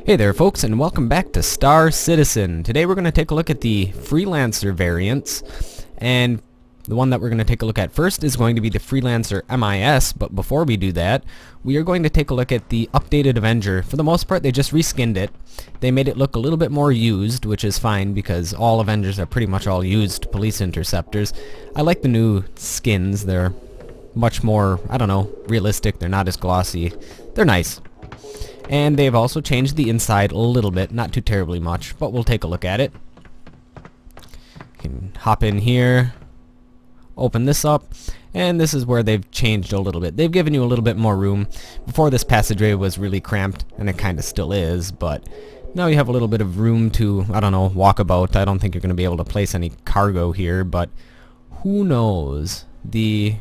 Hey there folks, and welcome back to Star Citizen. Today we're going to take a look at the Freelancer variants, and the one that we're going to take a look at first is going to be the Freelancer MIS, but before we do that, we are going to take a look at the updated Avenger. For the most part, they just reskinned it. They made it look a little bit more used, which is fine because all Avengers are pretty much all used police interceptors. I like the new skins. They're much more, I don't know, realistic. They're not as glossy. They're nice. And they've also changed the inside a little bit, not too terribly much, but we'll take a look at it. You can hop in here, open this up, and this is where they've changed a little bit. They've given you a little bit more room. Before, this passageway was really cramped, and it kind of still is, but now you have a little bit of room to, I don't know, walk about. I don't think you're going to be able to place any cargo here, but who knows. The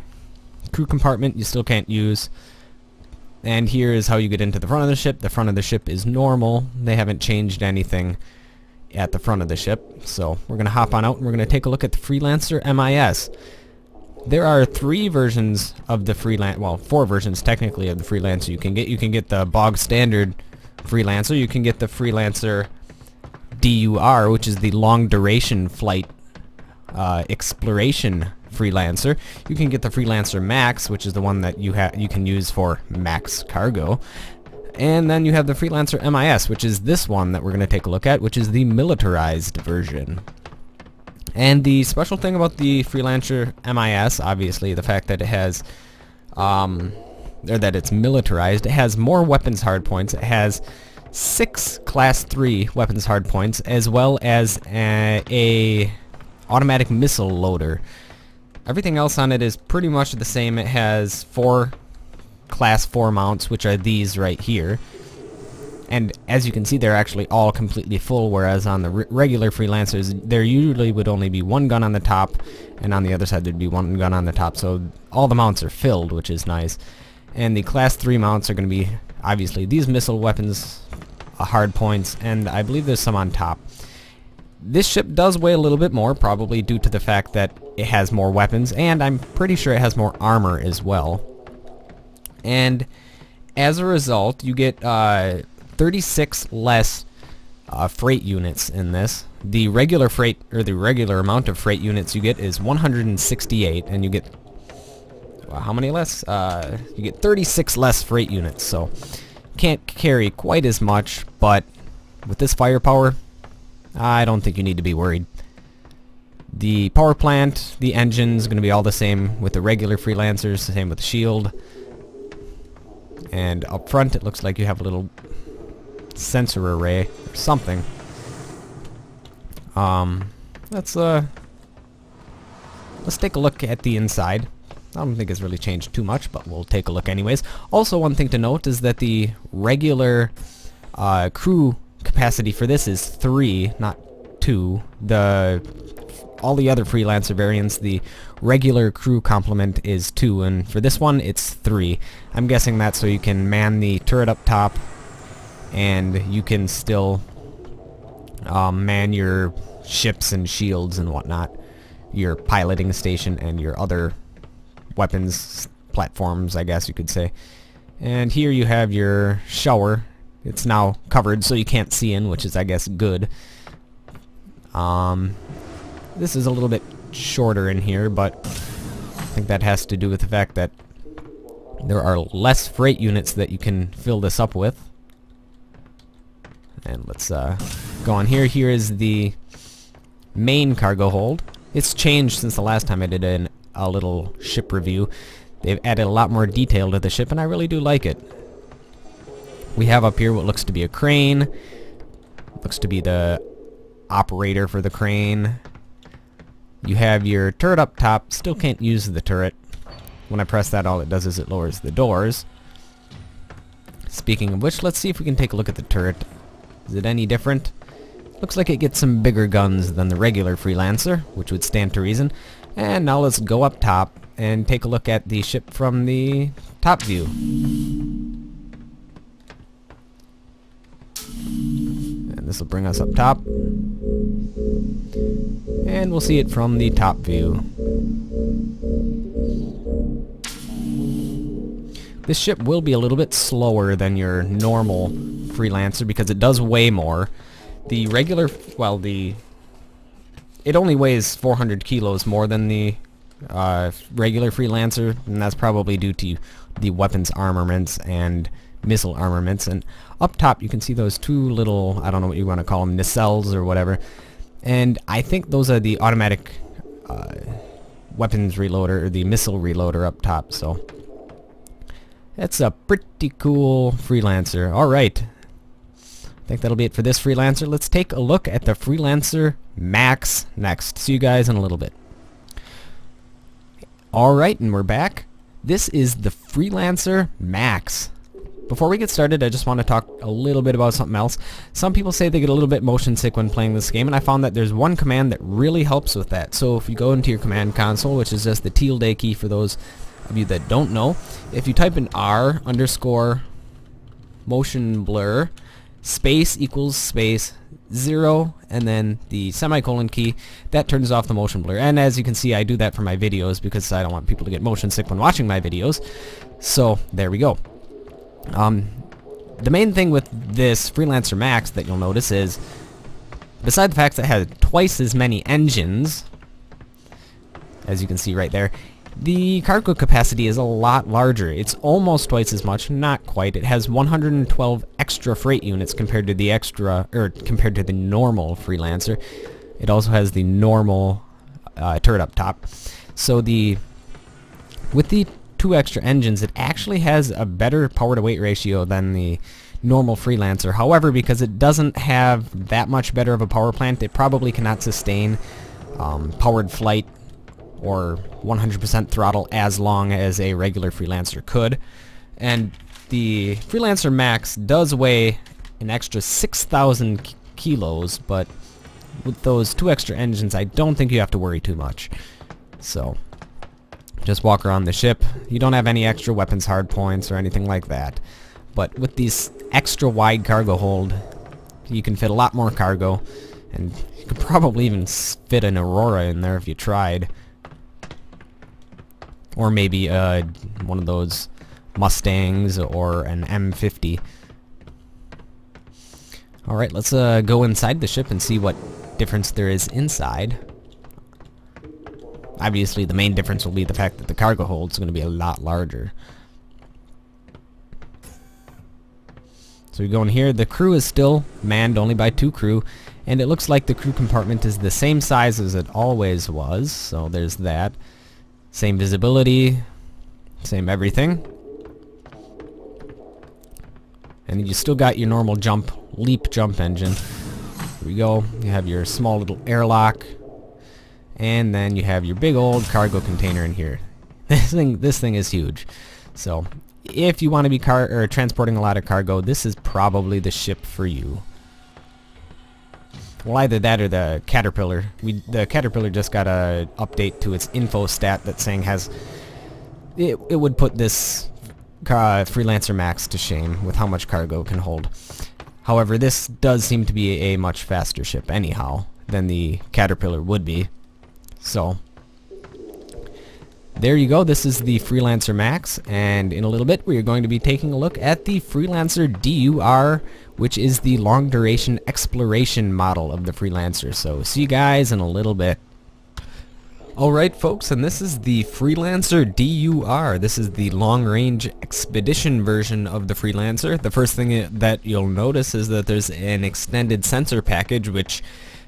crew compartment you still can't use. And here is how you get into the front of the ship. The front of the ship is normal. They haven't changed anything at the front of the ship. So we're going to hop on out and we're going to take a look at the Freelancer MIS. There are 3 versions of the Freelancer, well, 4 versions technically of the Freelancer you can get. You can get the bog standard Freelancer. You can get the Freelancer DUR, which is the long duration flight exploration Freelancer. You can get the Freelancer MAX, which is the one that you can use for max cargo. And then you have the Freelancer MIS, which is this one that we're going to take a look at, which is the militarized version. And the special thing about the Freelancer MIS, obviously the fact that it has or that it's militarized, it has more weapons hardpoints. It has 6 class 3 weapons hardpoints, as well as a automatic missile loader. Everything else on it is pretty much the same. It has 4 class 4 mounts, which are these right here. And as you can see, they're actually all completely full, whereas on the regular Freelancers, there usually would only be 1 gun on the top, and on the other side there'd be 1 gun on the top. So all the mounts are filled, which is nice. And the class 3 mounts are going to be, obviously, these missile weapons, hard points, and I believe there's some on top. This ship does weigh a little bit more, probably due to the fact that it has more weapons, and I'm pretty sure it has more armor as well. And as a result, you get 36 less freight units in this. The regular freight, or the regular amount of freight units you get is 168, and you get, well, how many less? You get 36 less freight units, so can't carry quite as much, but with this firepower, I don't think you need to be worried. The power plant, the engine's going to be all the same with the regular Freelancers, the same with the shield. And up front it looks like you have a little sensor array or something. Let's take a look at the inside. I don't think it's really changed too much, but we'll take a look anyways. Also, one thing to note is that the regular crew capacity for this is 3, not 2. All the other Freelancer variants, the regular crew complement is 2, and for this one it's 3. I'm guessing that's so you can man the turret up top, and you can still man your ships and shields and whatnot, your piloting station and your other weapons platforms, I guess you could say. And here you have your shower. It's now covered so you can't see in, which is, I guess, good. This is a little bit shorter in here, but I think that has to do with the fact that there are less freight units that you can fill this up with. And let's go on here. Here is the main cargo hold. It's changed since the last time I did a little ship review. They've added a lot more detail to the ship, and I really do like it. We have up here what looks to be a crane. Looks to be the operator for the crane. You have your turret up top. Still can't use the turret. When I press that, all it does is it lowers the doors. Speaking of which, let's see if we can take a look at the turret. Is it any different? Looks like it gets some bigger guns than the regular Freelancer, which would stand to reason. And now let's go up top and take a look at the ship from the top view. And this will bring us up top. And we'll see it from the top view. This ship will be a little bit slower than your normal Freelancer because it does weigh more. The regular, well, it only weighs 400 kilos more than the regular Freelancer, and that's probably due to the weapons armaments and missile armaments. And up top you can see those two little, I don't know what you want to call them, nacelles or whatever, and I think those are the automatic weapons reloader, or the missile reloader up top. So that's a pretty cool Freelancer. Alright, I think that'll be it for this Freelancer. Let's take a look at the Freelancer MAX next. See you guys in a little bit. Alright, and we're back. This is the Freelancer MAX. Before we get started, I just want to talk a little bit about something else. Some people say they get a little bit motion sick when playing this game, and I found that there's one command that really helps with that. So if you go into your command console, which is just the tilde key for those of you that don't know, if you type in R _ motion blur space equals space 0 and then the semicolon key, that turns off the motion blur. And as you can see, I do that for my videos because I don't want people to get motion sick when watching my videos. So there we go. The main thing with this Freelancer MAX that you'll notice is, besides the fact that it has twice as many engines, as you can see right there, the cargo capacity is a lot larger. It's almost twice as much, not quite. It has 112 extra freight units compared to the compared to the normal Freelancer. It also has the normal turret up top. So with the 2 extra engines, it actually has a better power to weight ratio than the normal Freelancer. However, because it doesn't have that much better of a power plant, it probably cannot sustain powered flight or 100% throttle as long as a regular Freelancer could. And the Freelancer MAX does weigh an extra 6,000 kilos, but with those 2 extra engines, I don't think you have to worry too much. So just walk around the ship. You don't have any extra weapons hard points or anything like that. But with these extra wide cargo hold, you can fit a lot more cargo, and you could probably even fit an Aurora in there if you tried. Or maybe one of those Mustangs or an M50. Alright, let's go inside the ship and see what difference there is inside. Obviously, the main difference will be the fact that the cargo hold is going to be a lot larger. So we go in here. The crew is still manned only by 2 crew, and it looks like the crew compartment is the same size as it always was, so there's that. Same visibility, same everything. And you still got your normal leap jump engine. Here we go. You have your small little airlock, and then you have your big old cargo container in here. This thing is huge. So if you want to be transporting a lot of cargo, this is probably the ship for you. Well, either that or the Caterpillar. The Caterpillar just got a update to its info stat that's saying it would put this Freelancer MAX to shame with how much cargo it can hold. However, this does seem to be a much faster ship anyhow than the Caterpillar would be. So there you go. This is the Freelancer MAX, and in a little bit we are going to be taking a look at the Freelancer DUR, which is the long duration exploration model of the Freelancer. So see you guys in a little bit. Alright folks, and this is the Freelancer DUR. This is the long range expedition version of the Freelancer. The first thing that you'll notice is that there's an extended sensor package which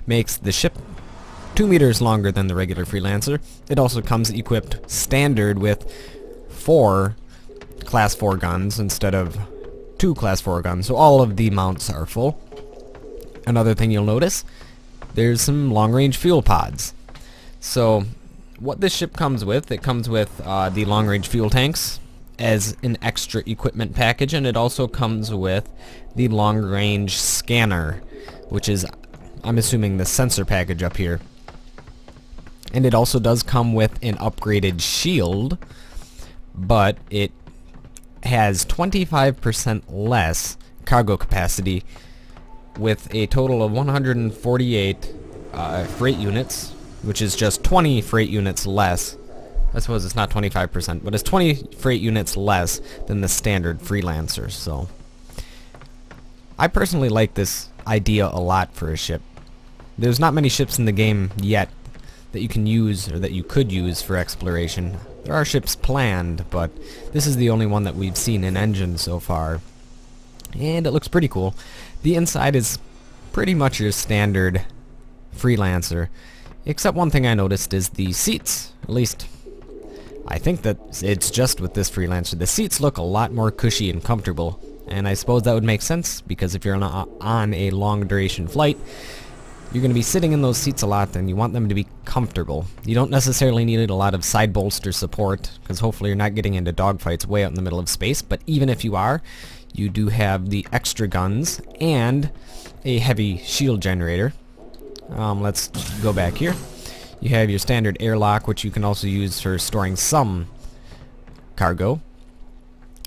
makes the ship 2 meters longer than the regular Freelancer. It also comes equipped standard with 4 class 4 guns instead of 2 class 4 guns, so all of the mounts are full. Another thing you'll notice, there's some long-range fuel pods. So what this ship comes with, it comes with the long-range fuel tanks as an extra equipment package, and it also comes with the long-range scanner, which is, I'm assuming, the sensor package up here. And it also does come with an upgraded shield, but it has 25% less cargo capacity with a total of 148 freight units, which is just 20 freight units less I suppose it's not 25%, but it's 20 freight units less than the standard Freelancer, so I personally like this idea a lot for a ship. There's not many ships in the game yet that you can use, or that you could use for exploration. There are ships planned, but this is the only one that we've seen in engine so far. And it looks pretty cool. The inside is pretty much your standard Freelancer, except one thing I noticed is the seats. At least, I think that it's just with this Freelancer. The seats look a lot more cushy and comfortable, and I suppose that would make sense, because if you're on a long duration flight, you're going to be sitting in those seats a lot, and you want them to be comfortable. You don't necessarily need a lot of side bolster support, because hopefully you're not getting into dogfights way out in the middle of space, but even if you are, you do have the extra guns and a heavy shield generator. Let's go back here. You have your standard airlock, which you can also use for storing some cargo.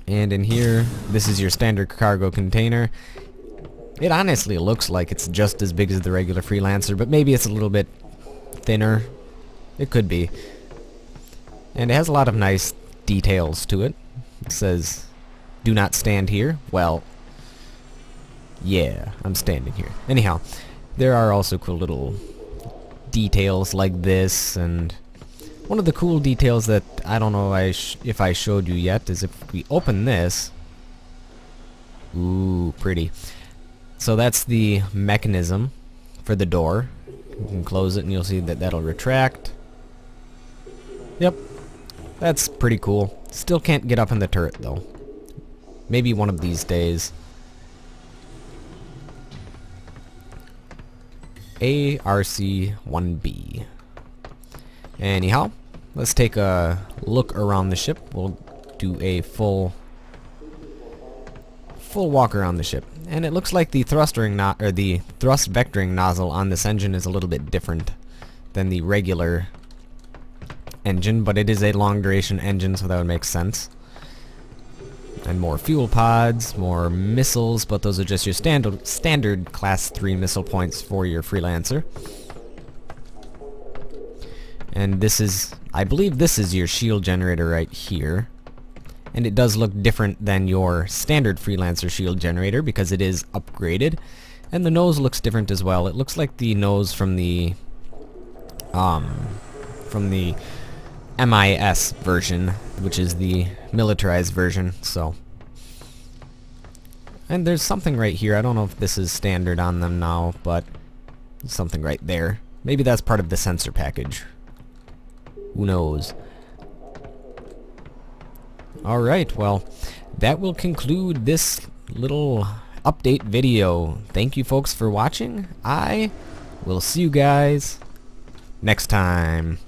And in here, this is your standard cargo container. It honestly looks like it's just as big as the regular Freelancer, but maybe it's a little bit thinner. It could be. And it has a lot of nice details to it. It says, "Do not stand here." Well, yeah, I'm standing here. Anyhow, there are also cool little details like this, and one of the cool details that I don't know if I showed you yet is if we open this. Ooh, pretty. So that's the mechanism for the door. You can close it and you'll see that that'll retract. Yep, that's pretty cool. Still can't get up in the turret though. Maybe one of these days. ARC-1B. Anyhow, let's take a look around the ship. We'll do a full walk around the ship. And it looks like the thrust vectoring nozzle on this engine is a little bit different than the regular engine, but it is a long duration engine, so that would make sense. And more fuel pods, more missiles, but those are just your standard class 3 missile points for your Freelancer. And this is, I believe this is your shield generator right here. And it does look different than your standard Freelancer shield generator because it is upgraded. And the nose looks different as well. It looks like the nose from the MIS version, which is the militarized version. So, and there's something right here. I don't know if this is standard on them now, but something right there. Maybe that's part of the sensor package. Who knows? Alright, well, that will conclude this little update video. Thank you folks for watching. I will see you guys next time.